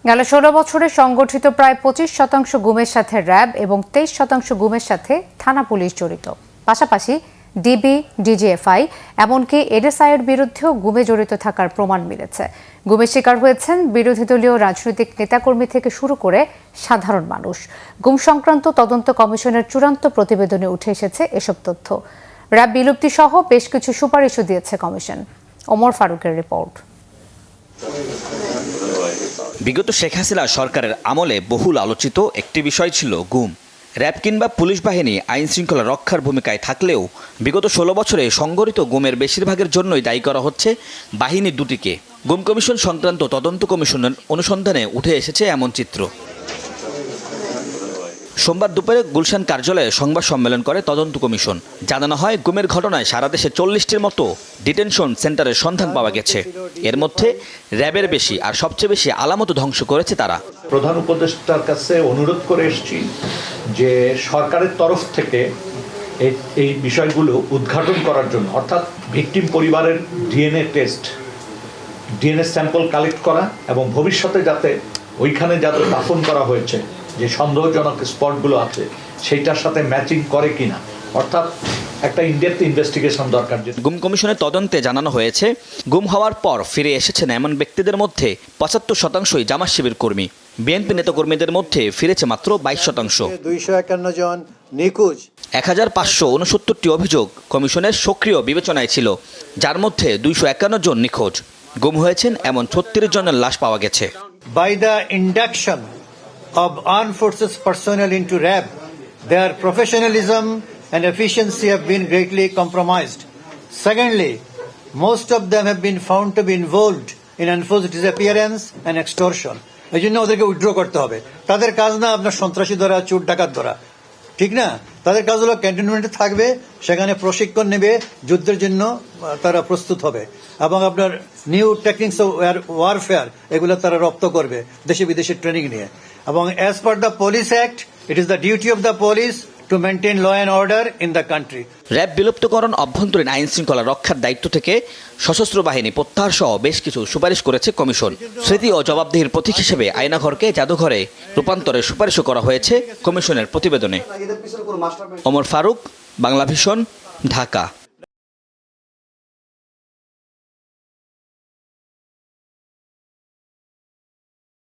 গেল ১৬ বছরে সংগঠিত প্রায় ২৫% গুমের সাথে র্যাব এবং ২৩% গুমের সাথে থানা পুলিশ জড়িত। পাশাপাশি ডিবি, ডিজিএফআই এমনকি এডএসআইয়ের বিরুদ্ধেও গুমে জড়িত থাকার প্রমাণ মিলেছে। গুমের শিকার হয়েছেন বিরোধী দলীয় রাজনৈতিক নেতাকর্মী থেকে শুরু করে সাধারণ মানুষ। গুম সংক্রান্ত তদন্ত কমিশনের চূড়ান্ত প্রতিবেদনে উঠে এসেছে এসব তথ্য। র্যাব বিলুপ্তি সহ বেশ কিছু সুপারিশও দিয়েছে কমিশন। ওমর ফারুকের রিপোর্ট। বিগত শেখ হাসিনা সরকারের আমলে বহুল আলোচিত একটি বিষয় ছিল গুম। র্যাব কিংবা পুলিশ বাহিনী আইন শৃঙ্খলা রক্ষার ভূমিকায় থাকলেও বিগত ১৬ বছরে সংঘটিত গুমের বেশিরভাগের জন্যই দায়ী করা হচ্ছে বাহিনী দুটিকে। গুম কমিশন সংক্রান্ত তদন্ত কমিশনের অনুসন্ধানে উঠে এসেছে এমন চিত্র। সোমবার দুপুরে গুলশান কার্যালয়ে সংবাদ সম্মেলন করে তদন্ত কমিশন। জানানো হয়, গুমের ঘটনায় সারা দেশে ৪০টির মতো ডিটেনশন সেন্টারের সন্ধান পাওয়া গেছে। এর মধ্যে র্যাবের বেশি আর সবচেয়ে বেশি আলামত ধ্বংস করেছে তারা। প্রধান উপদেষ্টার কাছে অনুরোধ করে এসেছি যে সরকারের তরফ থেকে এই বিষয়গুলো উদ্ঘাটন করার জন্য, অর্থাৎ ভিকটিম পরিবারের DNA test, DNA sample collect করা এবং ভবিষ্যতে যাতে ওইখানে যাতে দাফন করা হয়েছে যে সন্দেহজনক স্পটগুলো আছে সেইটার সাথে ম্যাচিং করে কিনা, অর্থাৎ একটা ইনডেপথ ইনভেস্টিগেশন দরকার। গুম কমিশনের তদন্তে জানানো হয়েছে, গুম হওয়ার পর ফিরে এসেছেন এমন ব্যক্তিদের মধ্যে ৭৫%ই জামাত শিবির কর্মী। বিএনপি নেতাকর্মীদের মধ্যে ফিরেছে মাত্র ২২%। ২৫১ জন নিখোঁজ। ১৫৬৯টি অভিযোগ কমিশনের সক্রিয় বিবেচনায় ছিল, যার মধ্যে ২৫১ জন নিখোঁজ। গুম হয়েছেন এমন ৩৬ জনের লাশ পাওয়া গেছে। By the induction of armed forces personnel into RAB, their professionalism and efficiency have been greatly compromised. Secondly, most of them have been found to be involved in enforced disappearance and extortion. এই জন্য ওদেরকে withdraw করতে হবে। তাদের কাজ না আপনার সন্ত্রাসী ধরা, চোর ডাকাত ধরা, ঠিক না? তাদের কাজ হলো ক্যান্টনমেন্টে থাকবে, সেখানে প্রশিক্ষণ নেবে, যুদ্ধের জন্য তারা প্রস্তুত হবে এবং আপনার নিউ টেকনিক্স অফ ওয়ারফেয়ার এগুলো তারা রপ্ত করবে দেশে বিদেশে ট্রেনিং নিয়ে। এবং as per the police act, it is the duty of the police to maintain law and order in the country. RAB বিলুপ্তকরণ, অভ্যন্তরীণ আইন শৃঙ্খলা রক্ষার দায়িত্ব থেকে সশস্ত্র বাহিনী প্রত্যাহার সহ বেশ কিছু সুপারিশ করেছে কমিশন। স্মৃতি ও জবাবদিহির প্রতীক হিসেবে আয়নাঘরকে জাদুঘরে রূপান্তরের সুপারিশও করা হয়েছে কমিশনের প্রতিবেদনে। ওমর ফারুক, বাংলাভিশন, ঢাকা।